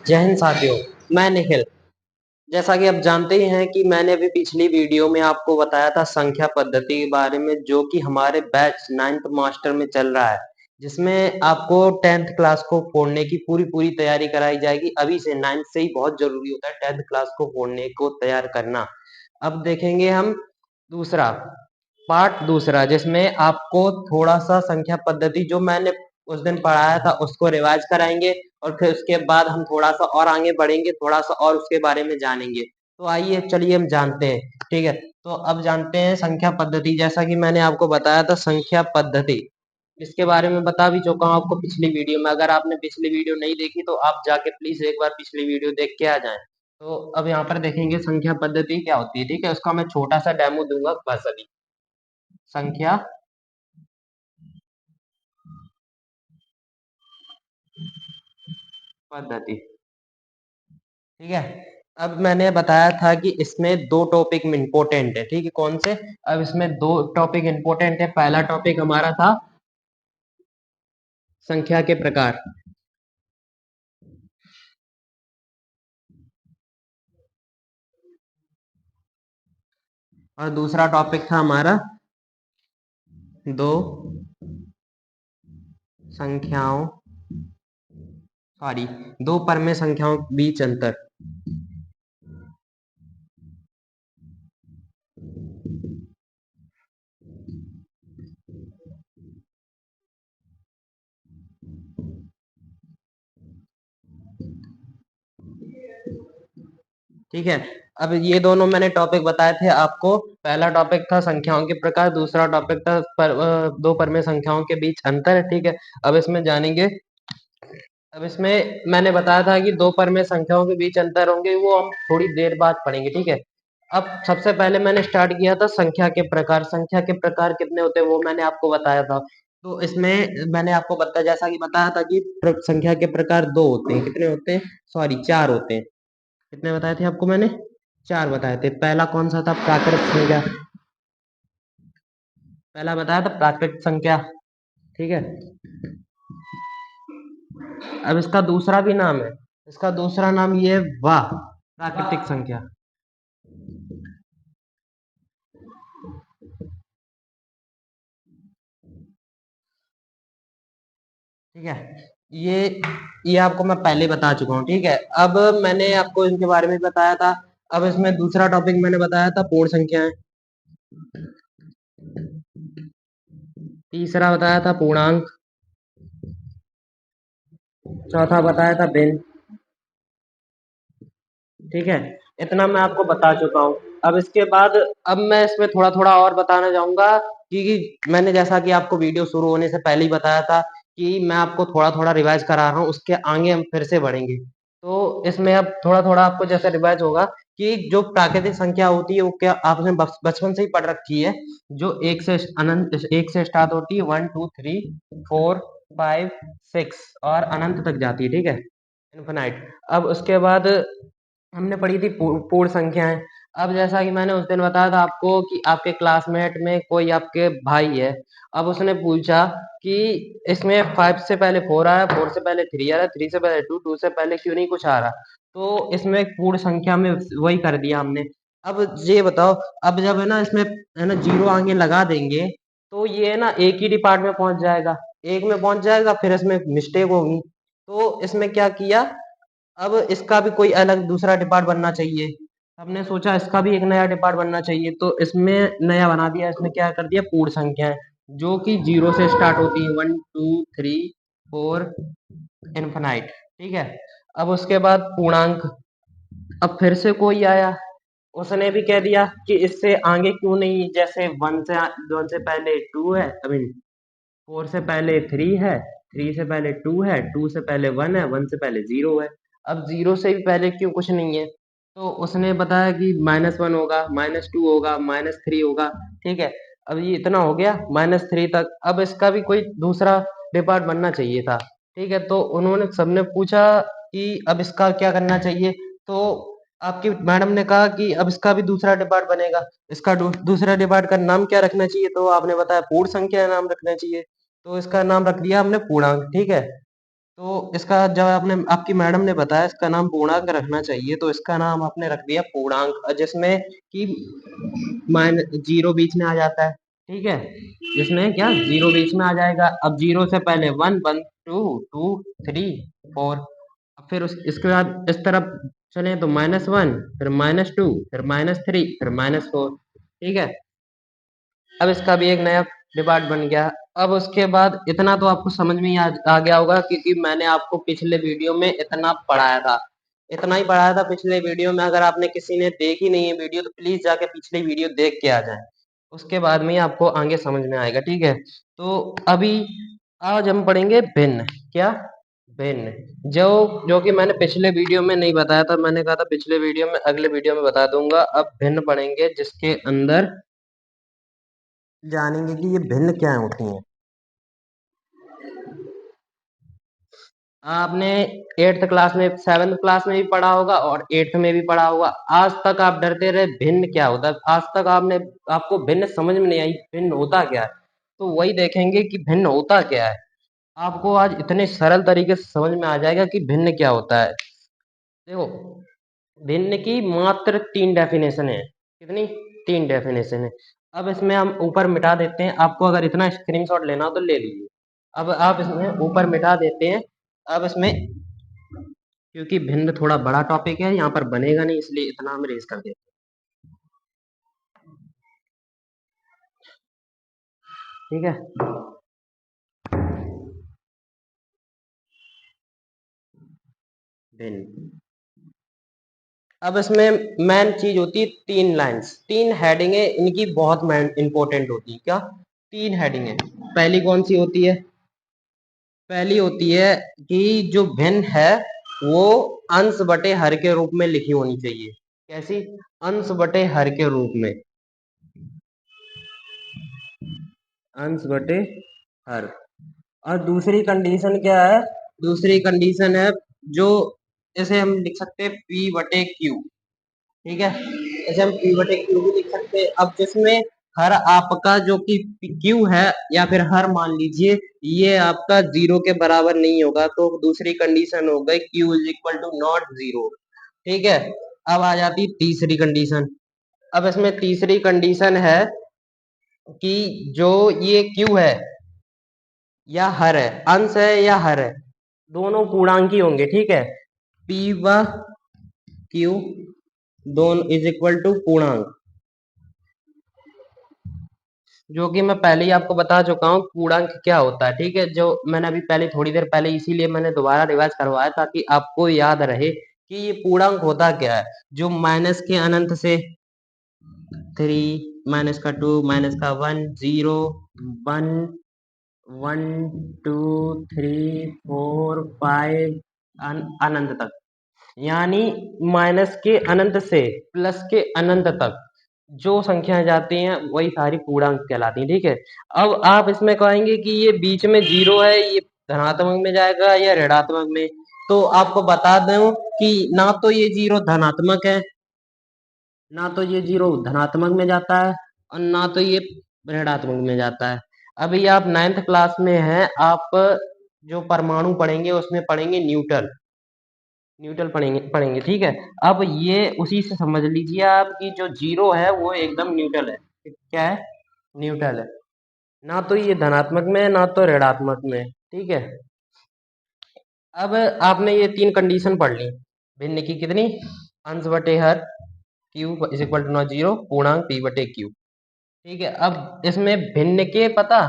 जय हिंद साथियों, मैं निखिल। जैसा कि आप जानते ही हैं कि मैंने अभी पिछली वीडियो में आपको बताया था संख्या पद्धति के बारे में, जो कि हमारे बैच 9th मास्टर में चल रहा है, जिसमें आपको 10th क्लास को फोड़ने की पूरी पूरी तैयारी कराई जाएगी। अभी से 9th से ही बहुत जरूरी होता है 10th क्लास को फोड़ने को तैयार करना। अब देखेंगे हम दूसरा पार्ट दूसरा, जिसमें आपको थोड़ा सा संख्या पद्धति जो मैंने उस दिन पढ़ाया था उसको रिवाइज कराएंगे, और फिर उसके बाद हम थोड़ा सा और आगे बढ़ेंगे, थोड़ा सा और उसके बारे में जानेंगे। तो आइए चलिए हम जानते हैं। ठीक है, तो अब जानते हैं संख्या पद्धति। जैसा कि मैंने आपको बताया था संख्या पद्धति, इसके बारे में बता भी चुका हूँ आपको पिछली वीडियो में। अगर आपने पिछली वीडियो नहीं देखी तो आप जाके प्लीज एक बार पिछली वीडियो देख के आ जाएं। तो अब यहाँ पर देखेंगे संख्या पद्धति क्या होती है। ठीक है, उसका मैं छोटा सा डेमो दूंगा बस अभी। संख्या पद्धति, ठीक है। अब मैंने बताया था कि इसमें दो टॉपिक इम्पोर्टेंट है। ठीक है, कौन से? अब इसमें दो टॉपिक इम्पोर्टेंट है। पहला टॉपिक हमारा था संख्या के प्रकार, और दूसरा टॉपिक था हमारा दो संख्याओं सॉरी दो परमेय संख्याओं के बीच अंतर। ठीक है, अब ये दोनों मैंने टॉपिक बताए थे आपको। पहला टॉपिक था संख्याओं के प्रकार, दूसरा टॉपिक था दो परमेय संख्याओं के बीच अंतर। ठीक है, अब इसमें जानेंगे। अब इसमें मैंने बताया था कि दो परमेय संख्याओं के बीच अंतर होंगे, वो हम थोड़ी देर बाद पढ़ेंगे। ठीक है, अब सबसे पहले मैंने स्टार्ट किया था संख्या के प्रकार। संख्या के प्रकार कितने होते हैं वो मैंने आपको बताया था। तो इसमें मैंने आपको बताया, जैसा कि बताया था कि संख्या के प्रकार दो होते हैं। कितने होते हैं? सॉरी, चार होते हैं। कितने बताए थे आपको मैंने? चार बताए थे। पहला कौन सा था? प्राकृत संख्या। पहला बताया था प्राकृत संख्या। ठीक है, अब इसका दूसरा भी नाम है। इसका दूसरा नाम ये है वाह प्राकृतिक संख्या। ठीक है, ये आपको मैं पहले बता चुका हूँ। ठीक है, अब मैंने आपको इनके बारे में बताया था। अब इसमें दूसरा टॉपिक मैंने बताया था पूर्ण संख्याएं। तीसरा बताया था पूर्णांक। चौथा बताया था भिन्न। ठीक है, इतना मैं आपको बता चुका हूँ। अब इसके बाद अब मैं इसमें थोड़ा थोड़ा और बताना चाहूंगा कि मैंने जैसा कि आपको वीडियो शुरू होने से पहले ही बताया था कि मैं आपको थोड़ा थोड़ा रिवाइज करा रहा हूँ, उसके आगे हम फिर से बढ़ेंगे। तो इसमें अब थोड़ा थोड़ा आपको जैसे रिवाइज होगा कि जो प्राकृतिक संख्या होती है वो क्या आपने बचपन से ही पढ़ रखी है। जो एक से अनंत, एक से स्टार्ट होती है, 1 2 3 4 5 6 और अनंत तक जाती है। ठीक है, इन्फिनाइट। अब उसके बाद हमने पढ़ी थी पूर्ण संख्याएं। अब जैसा कि मैंने उस दिन बताया था आपको कि आपके क्लासमेट में कोई आपके भाई है। अब उसने पूछा कि इसमें 5 से पहले 4 आया, 4 से पहले 3 आ रहा, 3 से पहले 2, 2 से पहले क्यों नहीं कुछ आ रहा। तो इसमें पूर्ण संख्या में वही कर दिया हमने। अब ये बताओ, अब जब है ना इसमें है ना जीरो आगे लगा देंगे तो ये है ना एक ही डिपार्ट में पहुंच जाएगा, एक में पहुंच जाएगा, फिर इसमें मिस्टेक होगी। तो इसमें क्या किया, अब इसका भी कोई अलग दूसरा डिपार्ट बनना चाहिए। हमने सोचा इसका भी एक नया डिपार्ट बनना चाहिए, तो इसमें नया बना दिया। इसमें क्या कर दिया, पूर्ण संख्याएं जो कि जीरो से स्टार्ट होती है, 1 2 3 4 इनफिनाइट। ठीक है, अब उसके बाद पूर्णांक। अब फिर से कोई आया, उसने भी कह दिया कि इससे आगे क्यों नहीं, जैसे वन से पहले टू है, आई मीन 4 से पहले 3 है, 3 से पहले 2 है, 2 से पहले 1 है, 1 से पहले 0 है। अब 0 से भी पहले क्यों कुछ नहीं है? तो उसने बताया कि -1 होगा, -2 होगा, -3 होगा। ठीक है, अब ये इतना हो गया -3 तक। अब इसका भी कोई दूसरा डिपार्ट बनना चाहिए था। ठीक है, तो उन्होंने सबने पूछा कि अब इसका क्या करना चाहिए। तो आपकी मैडम ने कहा कि अब इसका भी दूसरा डिपार्ट बनेगा। इसका दूसरा डिपार्ट का नाम क्या रखना चाहिए? तो आपने बताया पूर्ण संख्या नाम रखना चाहिए। तो इसका नाम रख दिया हमने पूर्णांक। ठीक है, तो इसका जब आपने आपकी मैडम ने बताया इसका नाम पूर्णांक रखना चाहिए, तो इसका नाम आपने रख दिया पूर्णांक, जिसमें कि जीरो बीच में आ जाता है, ठीक है। जिसमें क्या जीरो बीच में आ जाएगा। अब जीरो से पहले one, one, two, two, three, four. फिर उस इसके बाद इस तरफ चले तो -1, फिर -2, फिर -3, फिर -4, ठीक है। अब इसका भी एक नया डिपार्ट बन गया। अब उसके बाद इतना तो आपको समझ में ही आ गया होगा, क्योंकि मैंने आपको पिछले वीडियो में इतना पढ़ाया था। इतना ही पढ़ाया था पिछले वीडियो में। अगर आपने किसी ने देखी नहीं है वीडियो, तो प्लीज जाके पिछली वीडियो देख के आ जाए। उसके बाद में ही आपको आगे समझ में आएगा, ठीक है। तो अभी आज हम पढ़ेंगे भिन्न। क्या? भिन्न। जो जो कि मैंने पिछले वीडियो में नहीं बताया था। मैंने कहा था पिछले वीडियो में, अगले वीडियो में बता दूंगा। अब भिन्न पढ़ेंगे, जिसके अंदर जानेंगे कि ये भिन्न क्या होती हैं। आपने एट्थ क्लास में, सेवेंथ क्लास में भी पढ़ा होगा और एट्थ में भी पढ़ा होगा। आज तक आप डरते रहे भिन्न क्या होता है। आज तक आपको भिन्न समझ में नहीं आई, भिन्न होता क्या है। तो वही देखेंगे कि भिन्न होता क्या है। आपको आज इतने सरल तरीके से समझ में आ जाएगा कि भिन्न क्या होता है। देखो, भिन्न की मात्र 3 डेफिनेशन है। कितनी? 3 डेफिनेशन है। अब इसमें हम ऊपर मिटा देते हैं। आपको अगर इतना स्क्रीनशॉट लेना हो तो ले लीजिए। अब आप इसमें ऊपर मिटा देते हैं। अब इसमें, क्योंकि भिन्न थोड़ा बड़ा टॉपिक है, यहाँ पर बनेगा नहीं, इसलिए इतना हम रेज कर देते हैं, ठीक है। भिन्न। अब इसमें मेन चीज होती है 3 लाइंस, 3 हेडिंग है। इनकी बहुत इंपॉर्टेंट होती है। क्या? 3 हेडिंग है। पहली कौन सी होती है? पहली होती है कि जो भिन्न है वो अंश बटे हर के रूप में लिखी होनी चाहिए। कैसी? अंश बटे हर के रूप में। अंश बटे हर। और दूसरी कंडीशन क्या है? दूसरी कंडीशन है जो, जैसे हम लिख सकते हैं पी बटे क्यू, ठीक है। जैसे हम पी बटे क्यू भी लिख सकते हैं। अब जिसमें हर आपका जो कि क्यू है, या फिर हर मान लीजिए, ये आपका जीरो के बराबर नहीं होगा, तो दूसरी कंडीशन हो गई Q is equal to not zero, ठीक है। अब आ जाती तीसरी कंडीशन। अब इसमें तीसरी कंडीशन है कि जो ये क्यू है या हर है, अंश है या हर है, दोनों पूर्णांकी होंगे, ठीक है। पी व क्यू दोनों इज इक्वल टू पूर्णांक, जो कि मैं पहले ही आपको बता चुका हूँ पूर्णांक क्या होता है, ठीक है। जो मैंने अभी पहले थोड़ी देर पहले, इसीलिए मैंने दोबारा रिवाइज करवाया ताकि आपको याद रहे कि ये पूर्णांक होता क्या है। जो माइनस के अनंत से 3, माइनस का 2, माइनस का 1, 0, 1, 1, 2, 3, 4, 5, अनंत तक। यानी माइनस के अनंत से प्लस के अनंत तक जो संख्याएं जाती हैं वही सारी पूर्णांक कहलाती हैं, ठीक है। अब आप इसमें कहेंगे कि ये बीच में जीरो है, ये धनात्मक में जाएगा या ऋणात्मक में। तो आपको बता दूं कि ना तो ये जीरो धनात्मक है, ना तो ये जीरो धनात्मक में जाता है, और ना तो ये ऋणात्मक में जाता है। अभी आप 9th क्लास में हैं। आप जो परमाणु पढ़ेंगे उसमें पढ़ेंगे न्यूटन। न्यूटन पढ़ेंगे पढ़ेंगे, ठीक है। अब ये उसी से समझ लीजिए आप कि जो जीरो है वो एकदम न्यूट्रल है। क्या है? न्यूट्रल है। ना तो ये धनात्मक में है, ना तो ऋणात्मक में है, ठीक है। अब आपने ये 3 कंडीशन पढ़ ली भिन्न की। कितनी? अंश बटे हर, Q is equal to not zero, पूर्णांक पी बटे क्यू, ठीक है। अब इसमें भिन्न के पता,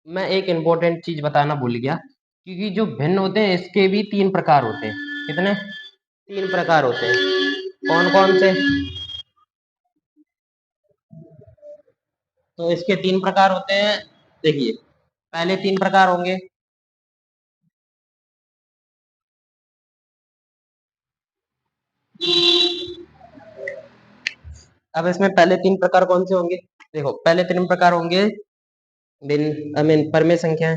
मैं एक इंपॉर्टेंट चीज बताना भूल गया, क्योंकि जो भिन्न होते हैं इसके भी 3 प्रकार होते हैं। कितने? 3 प्रकार होते हैं। कौन कौन से? तो इसके 3 प्रकार होते हैं। देखिए, पहले 3 प्रकार होंगे। अब इसमें पहले 3 प्रकार कौन से होंगे? देखो, पहले 3 प्रकार होंगे भिन्न, आई मीन परमेय संख्याएं।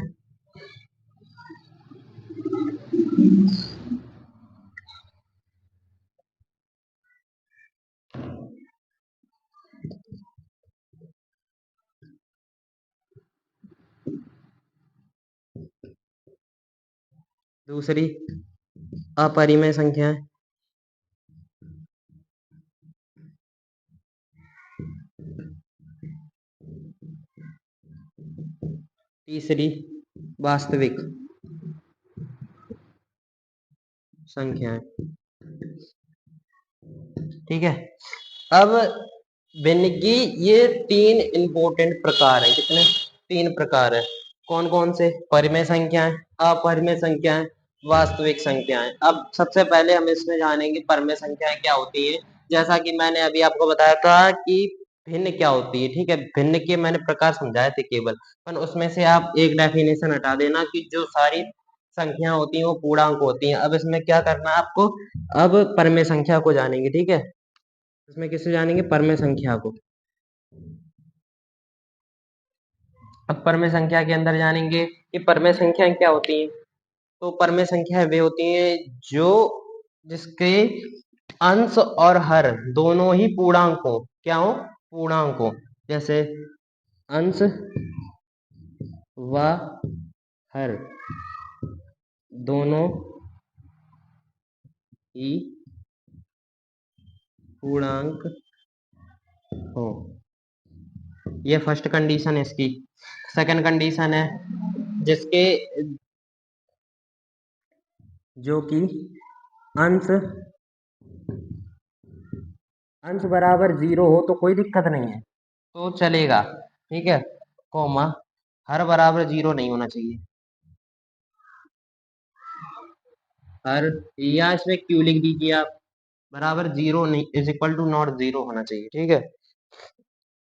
दूसरी अपरिमेय संख्याएं, तीसरी वास्तविक संख्याएं। ठीक है। अब भिन्न की ये तीन इंपॉर्टेंट प्रकार हैं। कितने? तीन प्रकार है। कौन कौन से? परिमेय संख्याएं, अपरिमेय संख्याएं, वास्तविक संख्याएं। अब सबसे पहले हम इसमें जानेंगे परिमेय संख्याएं क्या होती है। जैसा कि मैंने अभी आपको बताया था कि भिन्न क्या होती है। ठीक है, भिन्न के मैंने प्रकार समझाए थे केवल, पर उसमें से आप एक डेफिनेशन हटा देना कि जो सारी संख्या होती हैं वो पूर्णांक होती हैं। अब इसमें क्या करना है आपको? अब परिमेय संख्या को जानेंगे। ठीक है, इसमें किससे जानेंगे? परमेय संख्या को। अब परमेय संख्या के अंदर जानेंगे कि परमेय संख्याएं क्या होती हैं। तो परमेय संख्याएं वे होती हैं जो जिसके अंश और हर दोनों ही पूर्णांक हो। क्या हो? पूर्णांक हो। जैसे अंश व हर दोनों ही पूर्णांक हो। ये फर्स्ट कंडीशन है इसकी। सेकंड कंडीशन है जिसके जो कि अंश अंश बराबर 0 हो तो कोई दिक्कत नहीं है, तो चलेगा। ठीक है, कॉमा हर बराबर 0 नहीं होना चाहिए। हर, या इसमें क्यू लिख दीजिए आप, बराबर 0 नहीं, इज इक्वल टू नॉट 0 होना चाहिए। ठीक है,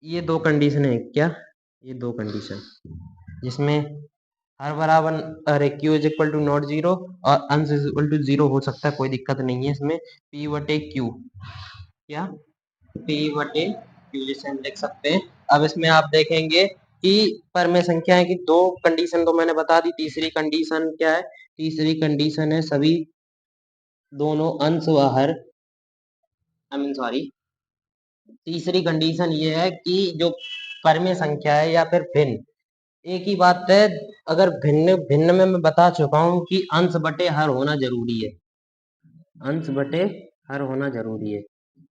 ये दो कंडीशन है। क्या? ये दो कंडीशन जिसमें हर बराबर, अरे Q is equal to not 0 और अंश इज इक्वल टू 0 हो सकता है, कोई दिक्कत नहीं है इसमें। पी बटे क्यू, क्या? पी बटे क्यू जिसे हम लिख सकते हैं। अब इसमें आप देखेंगे कि परमेय संख्याएं की दो कंडीशन तो मैंने बता दी। तीसरी कंडीशन क्या है? तीसरी कंडीशन है सभी दोनों अंश व हर, आई मीन सॉरी, तीसरी कंडीशन ये है कि जो परमेय संख्या है या फिर भिन्न, एक ही बात है। अगर भिन्न भिन्न में मैं बता चुका हूं कि अंश बटे हर होना जरूरी है। अंश बटे हर होना जरूरी है,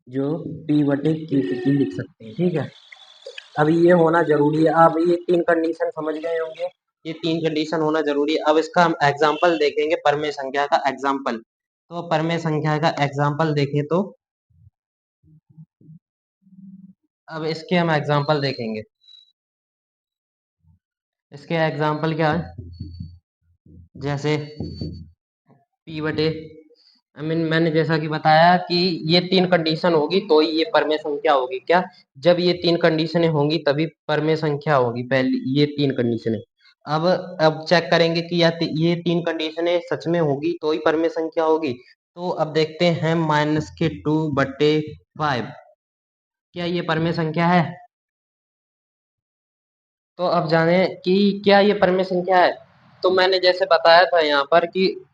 जो पी बटे क्यू की लिख सकते हैं। ठीक है, अब ये होना जरूरी है। अब ये तीन कंडीशन समझ गए होंगे, ये तीन कंडीशन होना जरूरी है। अब इसका हम एग्जाम्पल देखेंगे, परमेय संख्या का एग्जाम्पल। तो परमेय संख्या का एग्जाम्पल देखें तो अब इसके हम एग्जाम्पल देखेंगे। इसके एग्जाम्पल क्या है? जैसे पी बटे, आई मीन मैंने जैसा कि बताया कि ये तीन कंडीशन होगी तो ही ये परमेय संख्या होगी। क्या? जब ये तीन कंडीशनें होंगी तभी परमेय संख्या होगी। पहली ये तीन कंडीशनें। अब चेक करेंगे कि ये तीन कंडीशनें सच में होगी तो ही परमेय संख्या होगी। तो अब देखते हैं -2/5, क्या ये परमेय संख्या है? तो अब जाने कि क्या ये परमेय संख्या है। तो मैंने जैसे बताया था यहाँ पर कि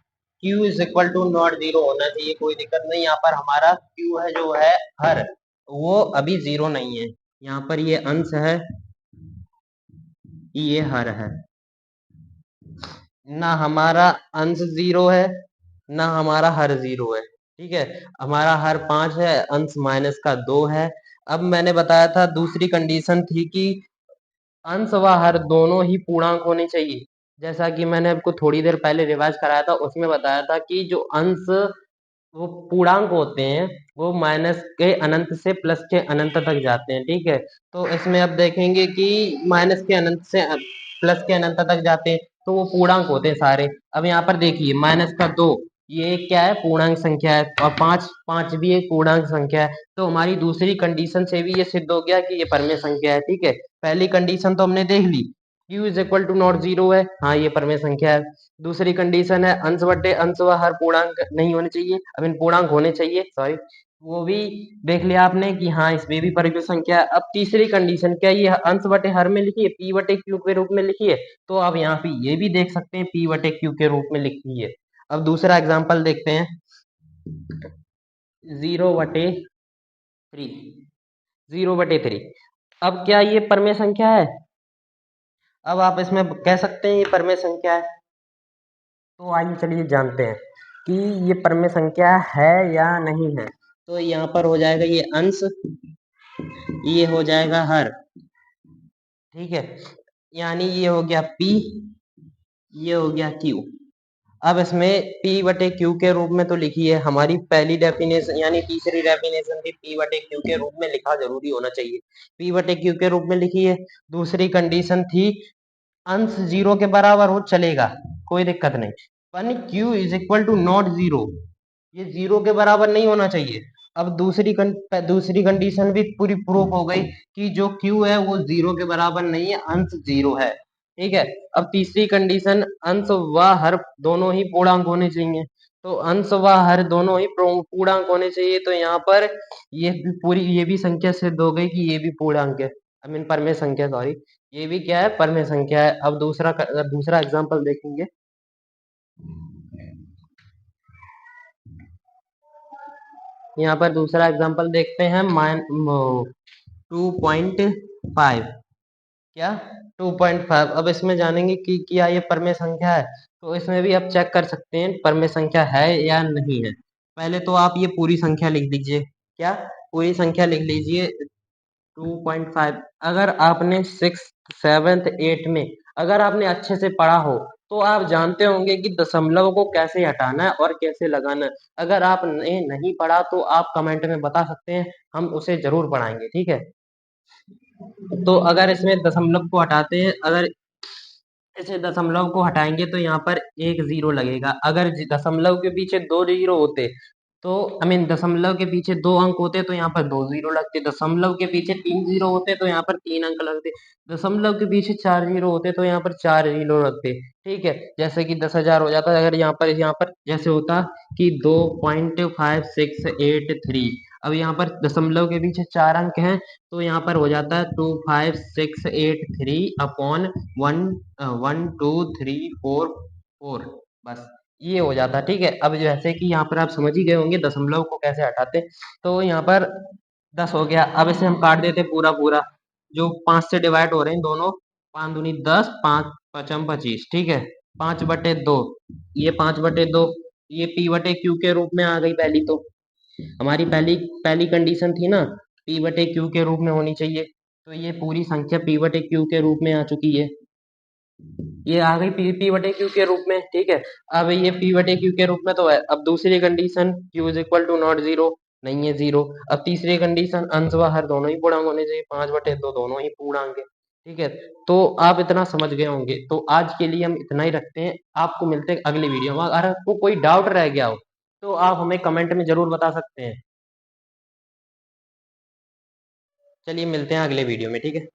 Q is equal to not 0 होना चाहिए, कोई दिक्कत नहीं। यहाँ पर हमारा Q है जो है हर, वो अभी 0 नहीं है। यहाँ पर ये अंश है, ये हर है। ना हमारा अंश 0 है, ना हमारा हर 0 है। ठीक है, हमारा हर 5 है, अंश माइनस का 2 है। अब मैंने बताया था दूसरी कंडीशन थी कि अंश व हर दोनों ही पूर्णांक होने चाहिए। जैसा कि मैंने आपको थोड़ी देर पहले रिवाइज कराया था, उसमें बताया था कि जो अंश वो पूर्णांक होते हैं वो माइनस के अनंत से प्लस के अनंत तक जाते हैं। ठीक है, तो इसमें अब देखेंगे कि माइनस के अनंत से प्लस के अनंत तक जाते हैं तो वो पूर्णांक होते हैं सारे। अब यहाँ पर देखिए -2, ये क्या है? पूर्णांक संख्या है। और 5 5 भी एक पूर्णांक संख्या है। तो हमारी दूसरी कंडीशन से भी ये सिद्ध हो गया कि ये परमेय संख्या है। ठीक है, पहली कंडीशन तो हमने देख ली, Q is equal to not 0 है, हाँ ये परमेय संख्या है। दूसरी कंडीशन है अंश बटे अंश व हर पूर्णांक नहीं होने चाहिए, आई मीन पूर्णांक होने चाहिए, सॉरी, वो भी देख लिया आपने कि हाँ इसमें भी परमेय संख्या है। अब तीसरी कंडीशन क्या? ये अंश बटे हर में लिखी है, पी बटे क्यू के रूप में लिखी है। तो अब यहाँ पे ये भी देख सकते हैं पी बटे क्यू के रूप में लिखी है। अब दूसरा एग्जाम्पल देखते हैं, 0/3, 0/3। अब क्या ये परमेय संख्या है? अब आप इसमें कह सकते हैं ये परमेय संख्या है। तो आइए चलिए जानते हैं कि ये परमेय संख्या है या नहीं है। तो यहाँ पर हो जाएगा ये अंश, ये हो जाएगा हर, ठीक है। यानी ये हो गया P, ये हो गया Q। अब इसमें P बटे Q के रूप में तो लिखी है, हमारी पहली डेफिनेशन यानी तीसरी डेफिनेशन थी P बटे Q के रूप में लिखा जरूरी होना चाहिए, P बटे Q के रूप में लिखी है। दूसरी कंडीशन थी अंश 0 के बराबर हो चलेगा, कोई दिक्कत नहीं, पर Q is equal to not 0, ये 0 के बराबर नहीं होना चाहिए। अब दूसरी कंडीशन भी पूरी प्रूफ हो गई कि जो Q है वो 0 के बराबर नहीं है, अंश 0 है, ठीक है। अब तीसरी कंडीशन अंश व हर दोनों ही पूर्णांक होने चाहिए, तो अंश व हर दोनों ही पूर्णांक होने चाहिए। तो यहाँ पर ये भी संख्या सिद्ध हो गई कि ये भी पूर्णांक है, आई मीन परमेय संख्या, सॉरी, ये भी क्या है, परमेय संख्या है। अब दूसरा एग्जांपल देखेंगे। यहाँ पर दूसरा एग्जांपल देखते हैं, 2.5, क्या 2.5। अब इसमें जानेंगे कि क्या ये परमेय संख्या है, तो इसमें भी आप चेक कर सकते हैं परमेय संख्या है या नहीं है। पहले तो आप ये पूरी संख्या लिख दीजिए, क्या पूरी संख्या लिख लीजिए 2.5। अगर आपने 6th 7th 8th में अगर आपने अच्छे से पढ़ा हो तो आप जानते होंगे कि दशमलव को कैसे हटाना है और कैसे लगाना है। अगर आपने नहीं पढ़ा तो आप कमेंट में बता सकते हैं, हम उसे जरूर पढ़ाएंगे, ठीक है। तो अगर इसमें दशमलव को हटाते हैं, अगर इसे दशमलव को हटाएंगे तो यहाँ पर एक जीरो लगेगा। अगर दशमलव के पीछे दो जीरो होते तो आई मीन दशमलव के पीछे दो अंक होते तो यहाँ पर दो जीरो लगते, दशमलव के पीछे तीन जीरो होते तो यहाँ पर तीन अंक लगते, दशमलव के पीछे चार जीरो होते तो यहाँ पर चार जीरो लगते, ठीक है। जैसे कि 10,000 हो जाता, अगर यहाँ पर जैसे होता कि 2.5683। अब यहाँ पर दशमलव के पीछे चार अंक हैं तो यहाँ पर हो जाता है 25683 अपॉन 1 1 2 3 4 4, बस ये हो जाता है, ठीक है। अब जैसे कि यहाँ पर आप समझ ही गए होंगे दशमलव को कैसे हटाते, तो यहाँ पर 10 हो गया। अब इसे हम काट देते पूरा पूरा, जो 5 से डिवाइड हो रहे हैं दोनों, 5 दूनी 10, 5 पचम 25, ठीक है। 5/2, ये 5/2, ये P बटे Q के रूप में आ गई पहली, तो हमारी पहली पहली कंडीशन थी ना, P बटे Q के रूप में होनी चाहिए, तो ये पूरी संख्या P बटे Q के रूप में आ चुकी है, ये आ गई P बटे Q के रूप में, ठीक है। अब ये P बटे Q के रूप में तो है। अब दूसरी condition Q is equal to not 0, नहीं है 0। अब तीसरी कंडीशन अंश व हर दोनों ही पूर्णांक होने चाहिए, 5/2 दोनों ही पूर्णांक है, ठीक है। तो आप इतना समझ गए होंगे, तो आज के लिए हम इतना ही रखते हैं, आपको मिलते हैं अगली वीडियो में। अगर आपको कोई डाउट रह गया हो तो आप हमें कमेंट में जरूर बता सकते हैं। चलिए मिलते हैं अगले वीडियो में, ठीक है।